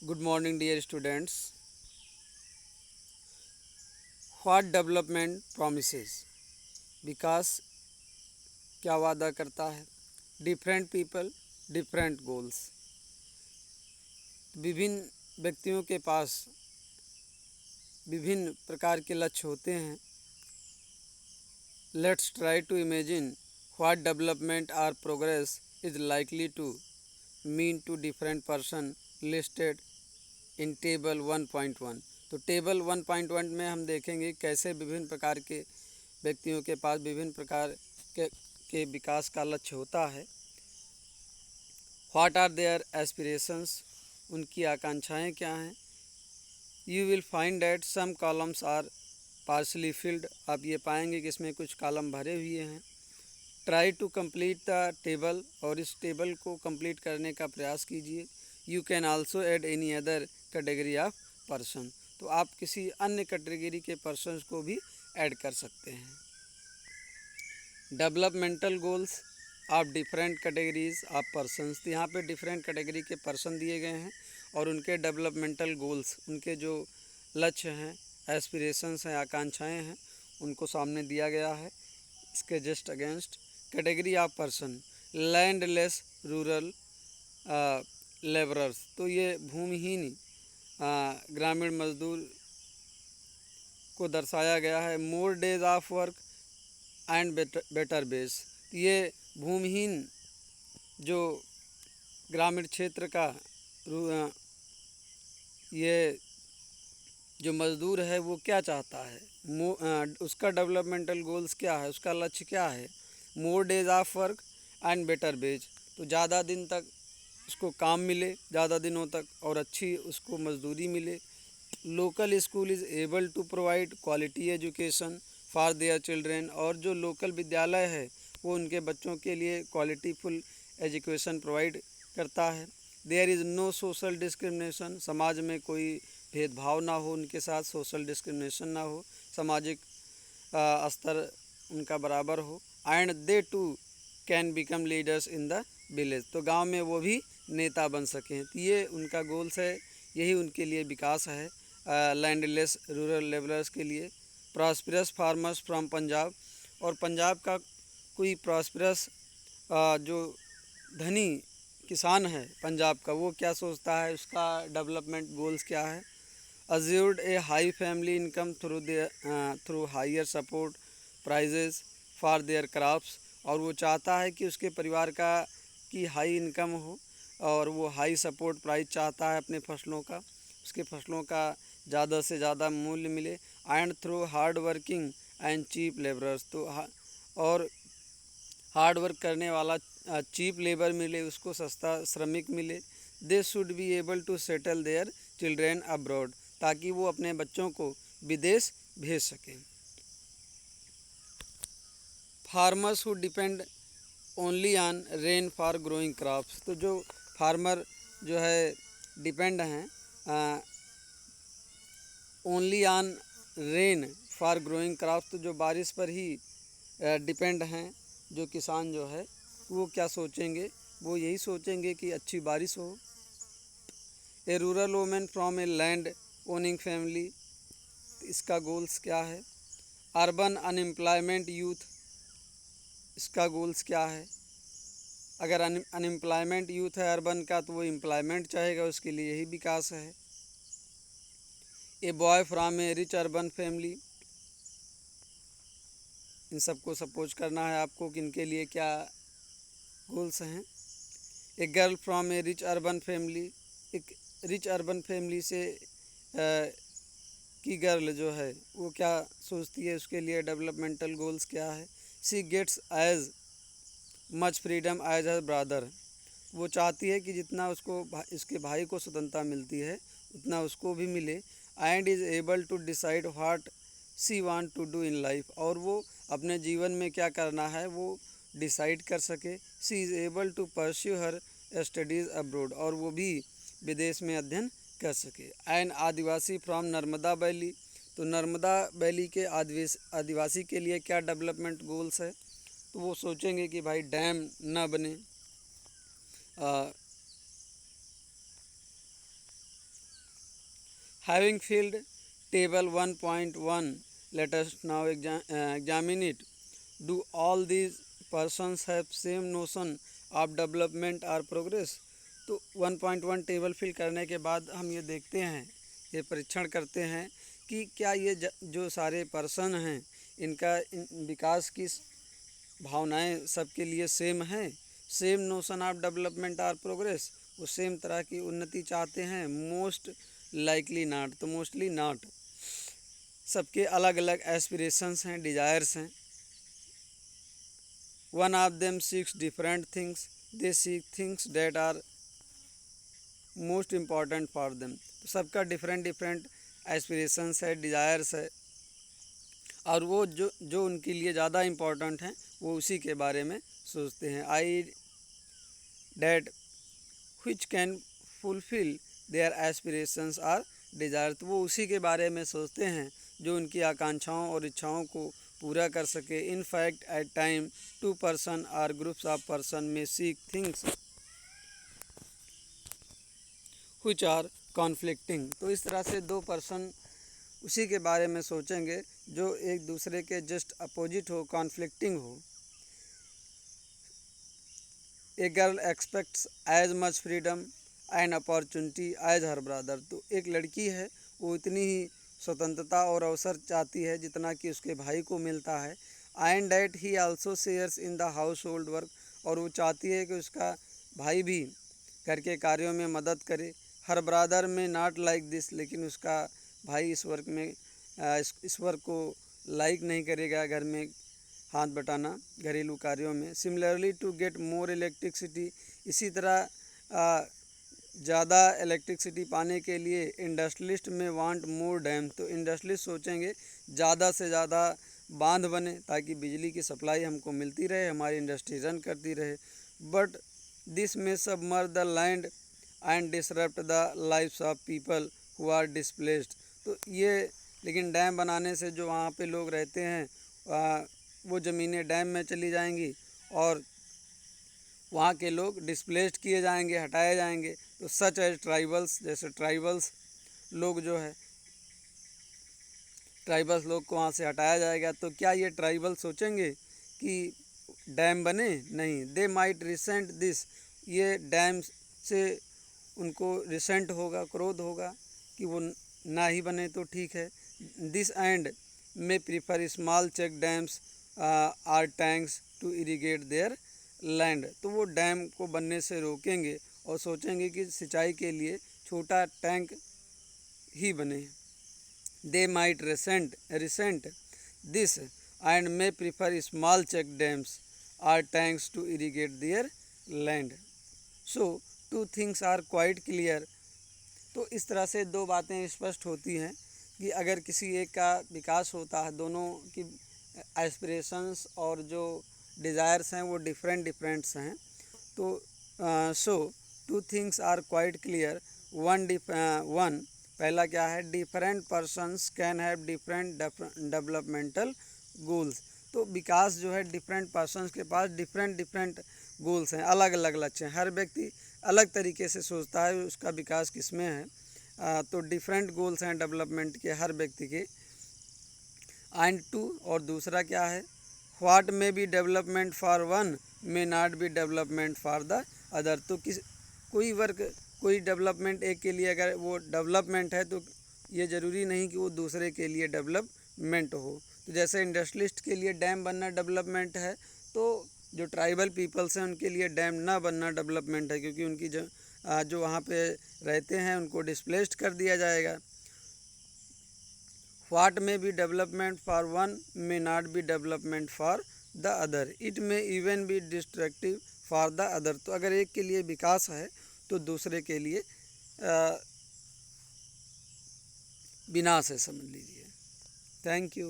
Good morning, dear students. What development promises? विकास क्या वादा करता है? Different people, different goals. विभिन्न व्यक्तियों के पास विभिन्न प्रकार के लक्ष्य होते हैं. Let's try to imagine what development or progress is likely to mean to different person listed in table 1.1. तो टेबल 1.1 में हम देखेंगे कैसे विभिन्न प्रकार के व्यक्तियों के पास विभिन्न प्रकार के विकास का लक्ष्य होता है. व्हाट आर देयर एस्पिरेशंस, उनकी आकांक्षाएं क्या हैं. You will find that some columns are partially filled, आप ये पाएंगे कि इसमें कुछ कॉलम भरे हुए हैं. Try to complete the table, और इस टेबल को कंप्लीट करने का प्रयास कीजिए. You can also add any other category of person, तो आप किसी अन्य कैटेगरी के पर्सन्स को भी ऐड कर सकते हैं. Developmental goals of different categories of persons, तो यहाँ पे डिफरेंट कैटेगरी के पर्सन दिए गए हैं और उनके डेवलपमेंटल गोल्स, उनके जो लक्ष्य हैं, एस्पिरेशंस हैं, आकांक्षाएं हैं, उनको सामने दिया गया है. इसके just against category of person landless rural labourers, तो ये भूमिहीन ग्रामीण मजदूर को दर्शाया गया है. More days of work and better base, ये भूमिहीन जो ग्रामीण क्षेत्र का ये जो मज़दूर है वो क्या चाहता है, उसका डेवलपमेंटल गोल्स क्या है, उसका लक्ष्य क्या है. More days of work and better ways, तो ज़्यादा दिन तक उसको काम मिले, ज़्यादा दिनों तक, और अच्छी उसको मजदूरी मिले. Local school is able to provide quality education for their children, और जो लोकल विद्यालय है वो उनके बच्चों के लिए क्वालिटीफुल एजुकेशन प्रोवाइड करता है. There is no social discrimination, समाज में कोई भेदभाव ना हो, उनके साथ सोशल डिस्क्रिमिनेशन ना हो, सामाजिक स्तर उनका बराबर हो. And they too can become leaders in the village, तो गांव में वो भी नेता बन सकें. तो ये उनका गोल्स है, यही उनके लिए विकास है. लैंडलेस रूरल लेबरर्स के लिए. प्रॉस्परस फार्मर्स फ्रॉम पंजाब, और पंजाब का कोई प्रॉस्परस जो धनी किसान है पंजाब का, वो क्या सोचता है, उसका डेवलपमेंट गोल्स क्या है. Assured a high family income through higher support prices for their crops, और वो चाहता है कि उसके परिवार की हाई इनकम हो और वो हाई सपोर्ट प्राइस चाहता है अपने फसलों का, उसके फसलों का ज़्यादा से ज़्यादा मूल्य मिले. And through hard working and cheap labourers, तो और हार्ड वर्क करने वाला चीप लेबर मिले, उसको सस्ता श्रमिक मिले. They should be able to settle their children abroad, ताकि वो अपने बच्चों को विदेश भेज सकें. Farmers who depend only on rain for growing crops, तो जो फार्मर जो है डिपेंड हैं only on rain for growing crops, तो जो बारिश पर ही डिपेंड हैं, जो किसान जो है वो क्या सोचेंगे, वो यही सोचेंगे कि अच्छी बारिश हो. A rural women from a land owning family, इसका गोल्स क्या है. अर्बन अनएम्प्लॉयमेंट यूथ, इसका गोल्स क्या है. अगर अनएम्प्लॉयमेंट यूथ है अर्बन का, तो वो एम्प्लॉयमेंट चाहेगा, उसके लिए यही विकास है. A boy from a rich urban family, इन सबको सपोज करना है आपको कि इनके लिए क्या गोल्स हैं. A girl from a rich urban family, एक रिच अर्बन फैमिली से की गर्ल जो है वो क्या सोचती है, उसके लिए डेवलपमेंटल गोल्स क्या है. She gets as much freedom as her brother, वो चाहती है कि जितना उसको इसके भाई को स्वतंत्रता मिलती है उतना उसको भी मिले. And is able to decide what she want to do in life, और वो अपने जीवन में क्या करना है वो डिसाइड कर सके. She is able to pursue her studies abroad, और वो भी विदेश में अध्ययन कर सके. एंड आदिवासी फ्रॉम नर्मदा वैली, तो नर्मदा वैली के आदिवासी के लिए क्या डेवलपमेंट गोल्स है, तो वो सोचेंगे कि भाई डैम ना बने, Having filled table 1.1, let us now examine it. Do all these persons have same notion of development or progress? तो 1.1 टेबल फिल करने के बाद हम ये देखते हैं, ये परीक्षण करते हैं कि क्या ये जो सारे पर्सन हैं इनका विकास की भावनाएं सबके लिए सेम हैं, सेम नोशन ऑफ डेवलपमेंट और प्रोग्रेस, वो सेम तरह की उन्नति चाहते हैं? मोस्ट लाइकली नॉट, तो मोस्टली नॉट। सबके अलग अलग एस्पिरेशंस हैं, डिज़ायर्स हैं। One of them seeks different things, they seek things that are most important for them. तो सबका डिफरेंट डिफरेंट एस्पिरेशंस है, डिज़ायर्स है, और वो जो उनके लिए ज़्यादा इम्पॉर्टेंट हैं वो उसी के बारे में सोचते हैं। आई डेट which can fulfil their aspirations or desire, तो वो उसी के बारे में सोचते हैं जो उनकी आकांक्षाओं और इच्छाओं को पूरा कर सके। In fact at time two person or groups of person may seek things which are conflicting. तो इस तरह से दो पर्सन उसी के बारे में सोचेंगे जो एक दूसरे के जस्ट अपोजिट हो, कॉन्फ्लिक्टिंग हो। A girl expects as much freedom and opportunity as her brother, तो एक लड़की है वो इतनी ही स्वतंत्रता और अवसर चाहती है जितना कि उसके भाई को मिलता है। And that he also shares in the house hold work, और वो चाहती है कि उसका भाई भी घर के कार्यों में मदद करे। हर ब्रदर में नॉट लाइक दिस, लेकिन उसका भाई इस वर्क में इस वर्क को लाइक नहीं करेगा, घर में हाथ बटाना घरेलू कार्यों में। Similarly to get more electricity, इसी तरह ज़्यादा इलेक्ट्रिसिटी पाने के लिए industrialist may want more dam, तो इंडस्ट्रियलिस्ट सोचेंगे ज़्यादा से ज़्यादा बांध बने ताकि बिजली की सप्लाई हमको मिलती रहे, हमारी इंडस्ट्री रन करती रहे। But this may submerge the land and disrupt the lifes of people who are displaced, तो ये लेकिन डैम बनाने से जो वहाँ पे लोग रहते हैं वो ज़मीनें डैम में चली जाएंगी और वहाँ के लोग डिस्प्लेस्ड किए जाएंगे, हटाए जाएंगे। तो सच एज ट्राइबल्स, जैसे ट्राइबल्स लोग जो है, ट्राइबल्स लोग को वहाँ से हटाया जाएगा। तो क्या ये ट्राइबल सोचेंगे कि डैम बने? नहीं। दे माइट रिसेंट दिस, ये डैम से उनको रिसेंट होगा, क्रोध होगा कि वो ना ही बने तो ठीक है। This and may prefer small check dams or tanks to irrigate their land, तो वो डैम को बनने से रोकेंगे और सोचेंगे कि सिंचाई के लिए छोटा टैंक ही बने। They might resent this and may prefer small check dams or tanks to irrigate their land. So two things are quite clear, तो इस तरह से दो बातें स्पष्ट होती हैं कि अगर किसी एक का विकास होता है, दोनों की एस्पिरेशंस और जो डिज़ायर्स हैं वो डिफरेंट्स हैं, तो so two things are quite clear. One पहला क्या है, different persons can have different developmental goals, तो विकास जो है डिफरेंट पर्सन्स के पास डिफरेंट गोल्स हैं, अलग अलग लक्ष्य हैं। हर व्यक्ति अलग तरीके से सोचता है उसका विकास किस में है, तो डिफरेंट गोल्स हैं डेवलपमेंट के हर व्यक्ति के। एंड टू, और दूसरा क्या है, what may be development for one may not be development for the other, तो कोई डेवलपमेंट एक के लिए अगर वो डेवलपमेंट है तो ये ज़रूरी नहीं कि वो दूसरे के लिए डेवलपमेंट हो। तो जैसे इंडस्ट्रियलिस्ट के लिए डैम बनना डेवलपमेंट है, तो जो ट्राइबल पीपल्स हैं उनके लिए डैम ना बनना डेवलपमेंट है, क्योंकि उनकी जो वहाँ पे रहते हैं उनको डिस्प्लेस्ड कर दिया जाएगा। What may be development for one may not be development for the other. It may even be destructive for the other. तो अगर एक के लिए विकास है तो दूसरे के लिए विनाश है, समझ लीजिए। Thank you.